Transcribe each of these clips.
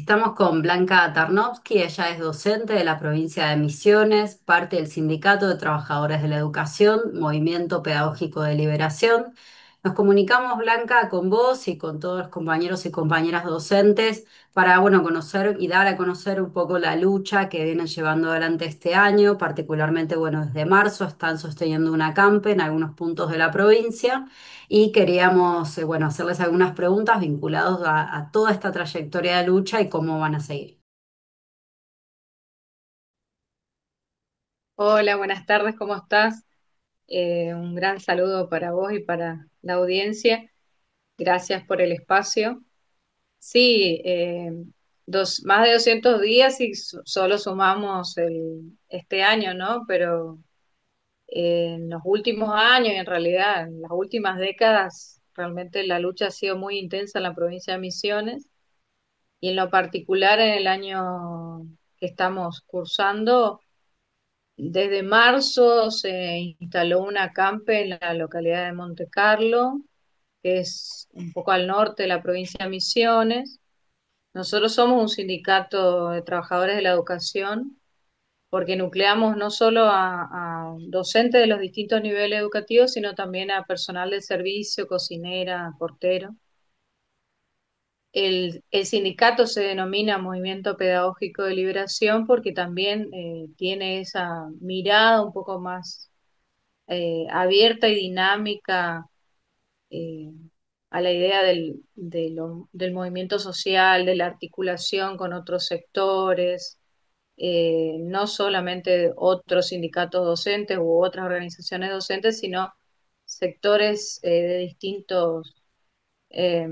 Estamos con Blanca Tarnowski, ella es docente de la provincia de Misiones, parte del Sindicato de Trabajadores de la Educación, Movimiento Pedagógico de Liberación. Nos comunicamos, Blanca, con vos y con todos los compañeros y compañeras docentes para, bueno, conocer y dar a conocer un poco la lucha que vienen llevando adelante este año, particularmente, bueno, desde marzo están sosteniendo una acampe en algunos puntos de la provincia y queríamos, bueno, hacerles algunas preguntas vinculadas a toda esta trayectoria de lucha y cómo van a seguir. Hola, buenas tardes, ¿cómo estás? Un gran saludo para vos y para la audiencia. Gracias por el espacio. Sí, más de 200 días y solo sumamos este año, ¿no? Pero en los últimos años, y en realidad en las últimas décadas, realmente la lucha ha sido muy intensa en la provincia de Misiones y en lo particular en el año que estamos cursando. Desde marzo se instaló una acampe en la localidad de Monte Carlo, que es un poco al norte de la provincia de Misiones. Nosotros somos un sindicato de trabajadores de la educación porque nucleamos no solo a docentes de los distintos niveles educativos, sino también a personal de servicio, cocinera, portero. El sindicato se denomina Movimiento Pedagógico de Liberación porque también tiene esa mirada un poco más abierta y dinámica eh, a la idea del movimiento social, de la articulación con otros sectores, no solamente otros sindicatos docentes u otras organizaciones docentes, sino sectores de distintos eh,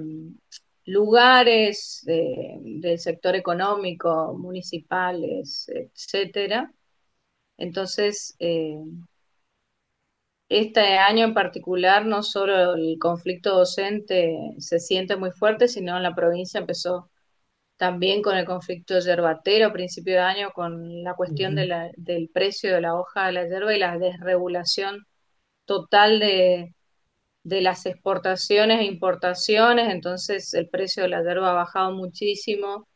lugares del sector económico, municipales, etcétera. Entonces, este año en particular, no solo el conflicto docente se siente muy fuerte, sino en la provincia empezó también con el conflicto yerbatero a principio de año, con la cuestión Ujú. del precio de la hoja de la yerba y la desregulación total de las exportaciones e importaciones. Entonces el precio de la yerba ha bajado muchísimo.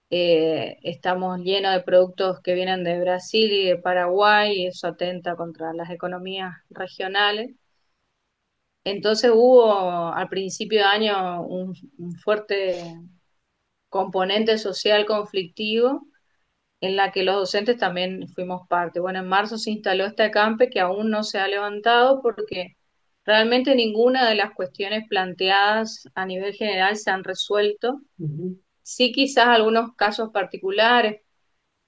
Estamos llenos de productos que vienen de Brasil y de Paraguay y eso atenta contra las economías regionales. Entonces hubo al principio de año un fuerte componente social conflictivo en la que los docentes también fuimos parte. Bueno, en marzo se instaló este acampe que aún no se ha levantado porque realmente ninguna de las cuestiones planteadas a nivel general se han resuelto. Ujú. Sí, quizás algunos casos particulares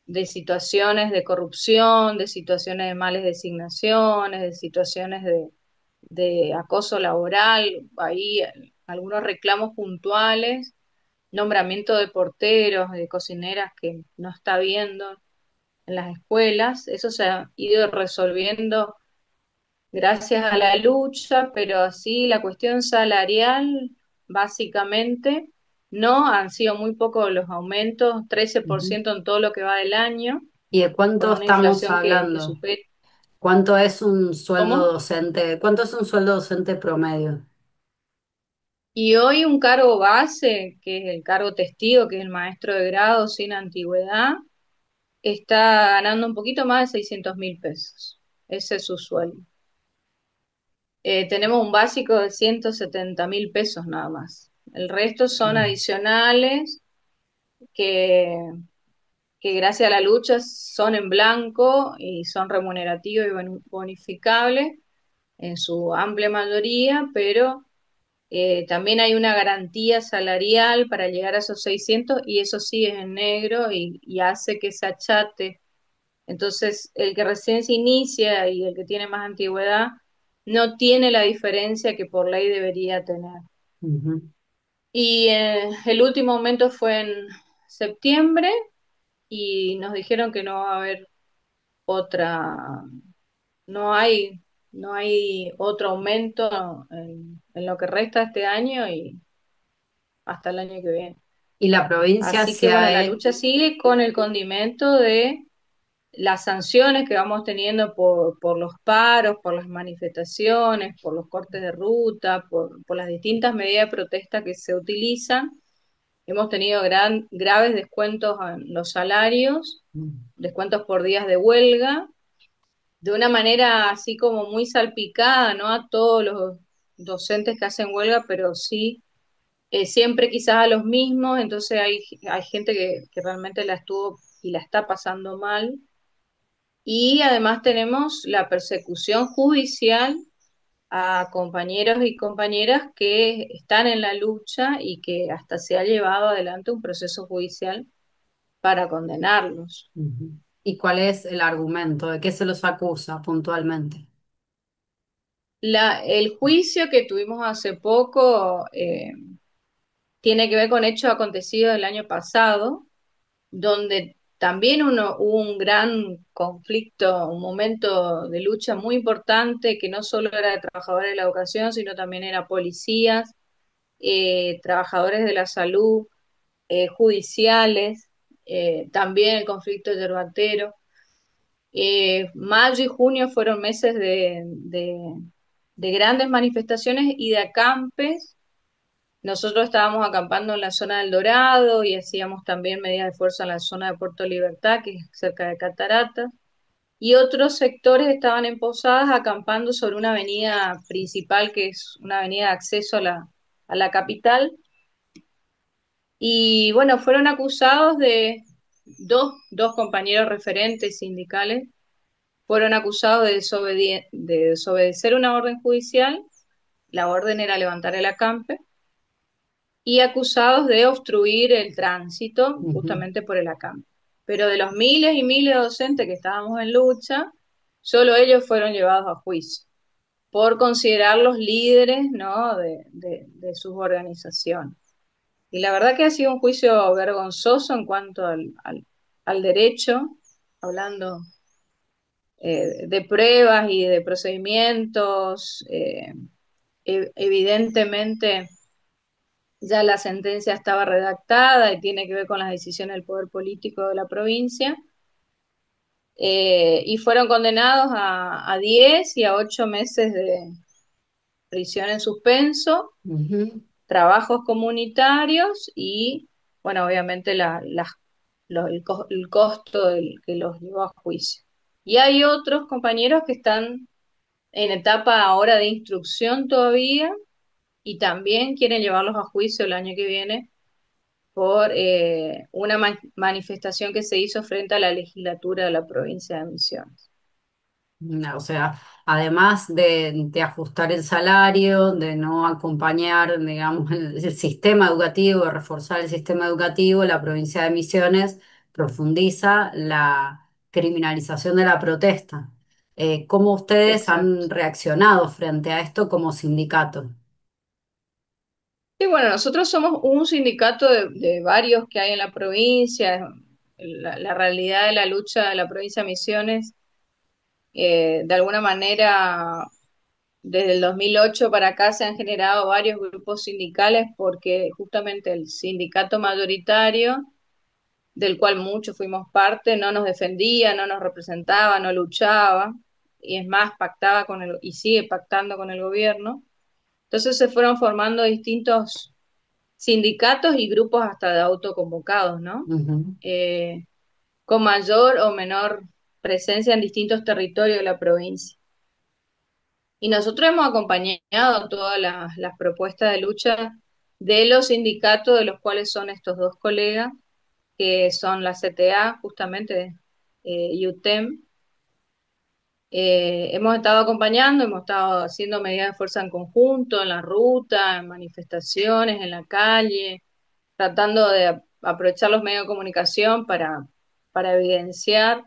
de situaciones de corrupción, de situaciones de males designaciones, de situaciones de acoso laboral, ahí algunos reclamos puntuales, nombramiento de porteros, de cocineras que no está viendo en las escuelas, eso se ha ido resolviendo gracias a la lucha, pero así la cuestión salarial, básicamente, no han sido muy pocos los aumentos, Ujú. 13% en todo lo que va del año, ¿Y de con cuánto una estamos inflación que hablando? supera. ¿Cuánto es un sueldo ¿Cómo? docente? ¿Cuánto es un sueldo docente promedio? Y hoy un cargo base, que es el cargo testigo, que es el maestro de grado sin antigüedad, está ganando un poquito más de 600.000 pesos. Ese es su sueldo. Tenemos un básico de 170.000 pesos nada más. El resto son Mm. adicionales que, que gracias a la lucha son en blanco y son remunerativos y bonificables en su amplia mayoría, pero también hay una garantía salarial para llegar a esos 600 y eso sí es en negro y hace que se achate. Entonces, el que recién se inicia y el que tiene más antigüedad no tiene la diferencia que por ley debería tener. Ujú. Y el último aumento fue en septiembre y nos dijeron que no va a haber otra, no hay, no hay otro aumento en lo que resta de este año y hasta el año que viene. Y la provincia Así que se bueno, ha, la lucha sigue con el condimento de las sanciones que vamos teniendo por los paros, por las manifestaciones, por los cortes de ruta, por las distintas medidas de protesta que se utilizan. hemos tenido graves descuentos en los salarios, descuentos por días de huelga, de una manera así como muy salpicada, no a todos los docentes que hacen huelga, pero sí siempre quizás a los mismos, entonces hay gente que realmente la estuvo y la está pasando mal. Y además tenemos la persecución judicial a compañeros y compañeras que están en la lucha y que hasta se ha llevado adelante un proceso judicial para condenarlos. Ujú. ¿Y cuál es el argumento? ¿De qué se los acusa puntualmente? El juicio que tuvimos hace poco tiene que ver con hechos acontecidos el año pasado, donde también hubo un gran conflicto, un momento de lucha muy importante, que no solo era de trabajadores de la educación, sino también era policías, trabajadores de la salud, judiciales, también el conflicto yerbatero. Mayo y junio fueron meses de grandes manifestaciones y de acampes. Nosotros estábamos acampando en la zona del Dorado y hacíamos también medidas de fuerza en la zona de Puerto Libertad, que es cerca de Cataratas. Y otros sectores estaban en Posadas acampando sobre una avenida principal, que es una avenida de acceso a la capital. Y bueno, fueron acusados de dos compañeros referentes sindicales, fueron acusados de desobedecer una orden judicial, la orden era levantar el acampe, y acusados de obstruir el tránsito Ujú. justamente por el acampe. Pero de los miles y miles de docentes que estábamos en lucha, solo ellos fueron llevados a juicio por considerarlos líderes, ¿no? de sus organizaciones. Y la verdad que ha sido un juicio vergonzoso en cuanto al derecho, hablando de pruebas y de procedimientos. Evidentemente ya la sentencia estaba redactada y tiene que ver con las decisiones del poder político de la provincia. Y fueron condenados a 10 y a 8 meses de prisión en suspenso, Ujú. trabajos comunitarios y, bueno, obviamente el costo que los llevó a juicio. Y hay otros compañeros que están en etapa ahora de instrucción todavía y también quieren llevarlos a juicio el año que viene por una manifestación que se hizo frente a la legislatura de la provincia de Misiones. No, o sea, además de ajustar el salario, de no acompañar, digamos, el sistema educativo, de reforzar el sistema educativo, la provincia de Misiones profundiza la criminalización de la protesta. ¿Cómo ustedes Exacto. han reaccionado frente a esto como sindicato? Y bueno, nosotros somos un sindicato de varios que hay en la provincia. La realidad de la lucha de la provincia de Misiones, de alguna manera, desde el 2008 para acá se han generado varios grupos sindicales porque justamente el sindicato mayoritario, del cual muchos fuimos parte, no nos defendía, no nos representaba, no luchaba, y es más, pactaba y sigue pactando con el gobierno. Entonces se fueron formando distintos sindicatos y grupos hasta de autoconvocados, ¿no? Ujú. Eh, con mayor o menor presencia en distintos territorios de la provincia. Y nosotros hemos acompañado todas las propuestas de lucha de los sindicatos, de los cuales son estos dos colegas, que son la CTA, justamente, y UTEM. Hemos estado acompañando, hemos estado haciendo medidas de fuerza en conjunto, en la ruta, en manifestaciones, en la calle, tratando de aprovechar los medios de comunicación para evidenciar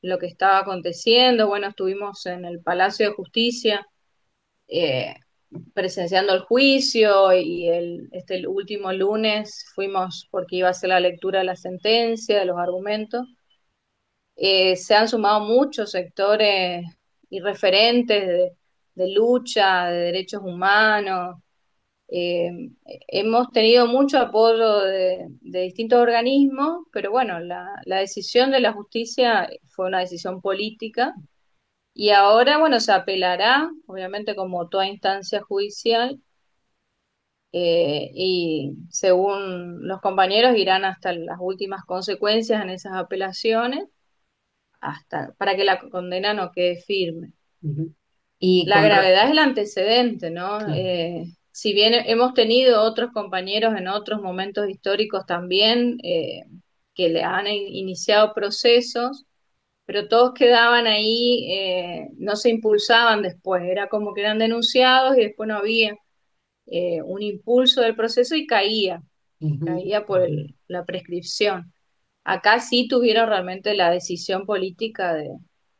lo que estaba aconteciendo. Bueno, estuvimos en el Palacio de Justicia eh, presenciando el juicio y el último lunes fuimos porque iba a ser la lectura de la sentencia, de los argumentos. Se han sumado muchos sectores y referentes de lucha, de derechos humanos. Eh, Hemos tenido mucho apoyo de distintos organismos, pero bueno, la decisión de la justicia fue una decisión política y ahora, bueno, se apelará, obviamente como toda instancia judicial, y según los compañeros irán hasta las últimas consecuencias en esas apelaciones, hasta para que la condena no quede firme. Ujú. Y La con... gravedad es el antecedente, ¿no? claro. Si bien hemos tenido otros compañeros en otros momentos históricos también que le han iniciado procesos, pero todos quedaban ahí, no se impulsaban después, era como que eran denunciados y después no había un impulso del proceso y caía, Ujú, caía por ujú. la prescripción. Acá sí tuvieron realmente la decisión política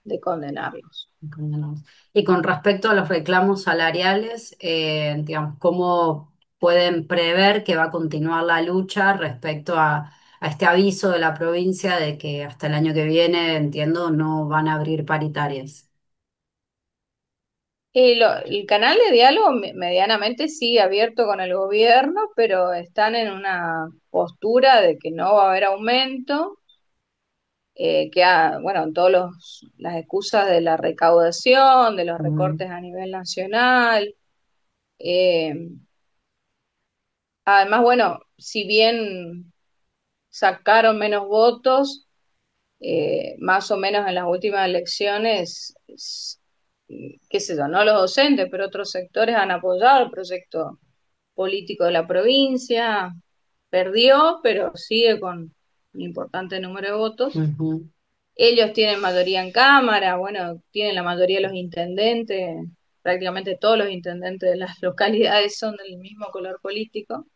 de condenarlos. Condenamos. Y con respecto a los reclamos salariales, digamos, ¿cómo pueden prever que va a continuar la lucha respecto a este aviso de la provincia de que hasta el año que viene, entiendo, no van a abrir paritarias? El canal de diálogo medianamente sigue abierto con el gobierno, pero están en una postura de que no va a haber aumento, bueno, las excusas de la recaudación, de los Mm, recortes a nivel nacional. eh, Además, bueno, si bien sacaron menos votos, más o menos en las últimas elecciones, qué sé yo, no los docentes, pero otros sectores han apoyado el proyecto político de la provincia, perdió, pero sigue con un importante número de votos. ujú, Ellos tienen mayoría en Cámara, bueno, tienen la mayoría de los intendentes, prácticamente todos los intendentes de las localidades son del mismo color político.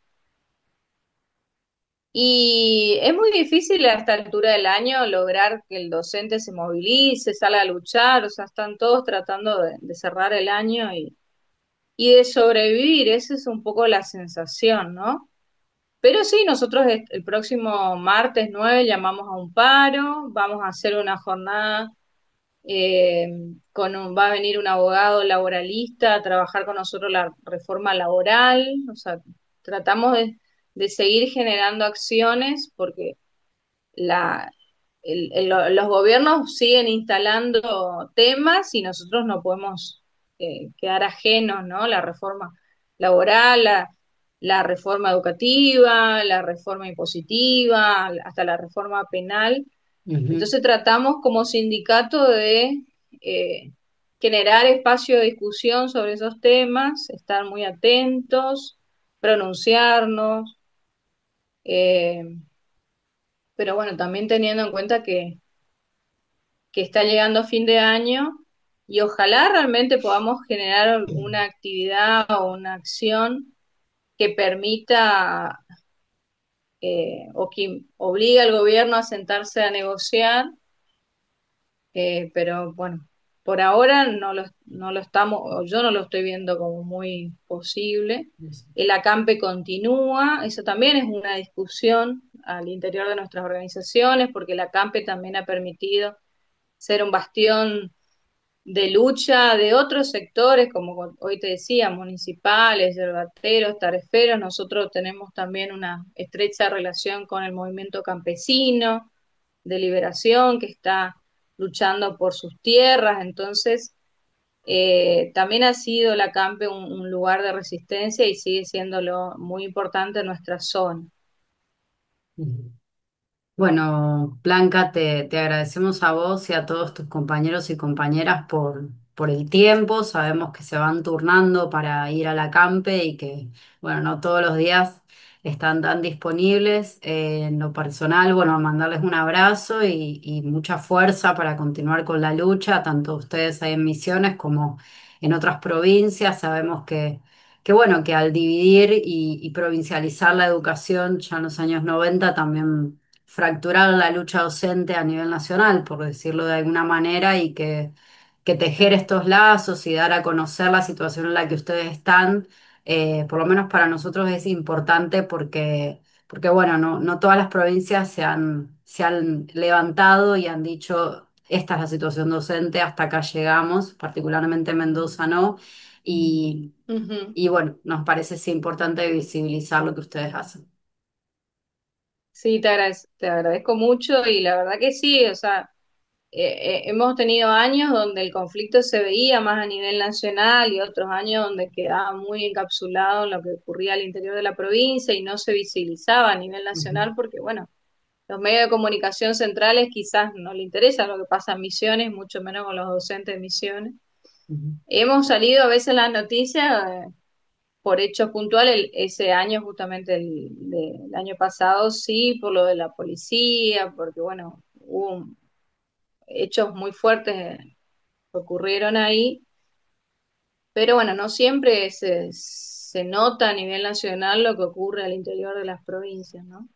Y es muy difícil a esta altura del año lograr que el docente se movilice, salga a luchar, o sea, están todos tratando de cerrar el año y de sobrevivir, esa es un poco la sensación, ¿no? Pero sí, nosotros el próximo martes 9 llamamos a un paro, vamos a hacer una jornada eh, va a venir un abogado laboralista a trabajar con nosotros la reforma laboral, o sea, tratamos de seguir generando acciones porque la, los gobiernos siguen instalando temas y nosotros no podemos quedar ajenos, ¿no? La reforma laboral, la reforma educativa, la reforma impositiva, hasta la reforma penal. ujú, Entonces tratamos como sindicato de eh, generar espacio de discusión sobre esos temas, estar muy atentos, pronunciarnos. eh, pero bueno, también teniendo en cuenta que está llegando fin de año y ojalá realmente podamos generar una actividad o una acción que permita o que obligue al gobierno a sentarse a negociar, pero bueno, por ahora no lo estamos, o yo no lo estoy viendo como muy posible. eso. El acampe continúa, eso también es una discusión al interior de nuestras organizaciones, porque el acampe también ha permitido ser un bastión de lucha de otros sectores, como hoy te decía, municipales, yerbateros, tareferos. Nosotros tenemos también una estrecha relación con el movimiento campesino de liberación que está luchando por sus tierras. Entonces, también ha sido la Campe un lugar de resistencia y sigue siéndolo muy importante en nuestra zona. Ujú. Bueno, Blanca, te agradecemos a vos y a todos tus compañeros y compañeras por el tiempo. Sabemos que se van turnando para ir a la campe y que, bueno, no todos los días están tan disponibles. En lo personal, bueno, mandarles un abrazo y mucha fuerza para continuar con la lucha, tanto ustedes ahí en Misiones como en otras provincias. Sabemos que bueno, que al dividir y provincializar la educación ya en los años 90 también fracturar la lucha docente a nivel nacional, por decirlo de alguna manera, y que tejer estos lazos y dar a conocer la situación en la que ustedes están, por lo menos para nosotros es importante porque bueno, no todas las provincias se han levantado y han dicho, esta es la situación docente, hasta acá llegamos, particularmente Mendoza no, y, Ujú. y bueno, nos parece sí importante visibilizar lo que ustedes hacen. Sí, te agradezco mucho y la verdad que sí, o sea, hemos tenido años donde el conflicto se veía más a nivel nacional y otros años donde quedaba muy encapsulado en lo que ocurría al interior de la provincia y no se visibilizaba a nivel Ujú, nacional porque, bueno, los medios de comunicación centrales quizás no le interesa lo que pasa en Misiones, mucho menos con los docentes de Misiones. ujú, Hemos salido a veces en las noticias por hechos puntuales, ese año justamente del año pasado, sí, por lo de la policía, porque bueno, hubo hechos muy fuertes que ocurrieron ahí, pero bueno, no siempre se nota a nivel nacional lo que ocurre al interior de las provincias, ¿no?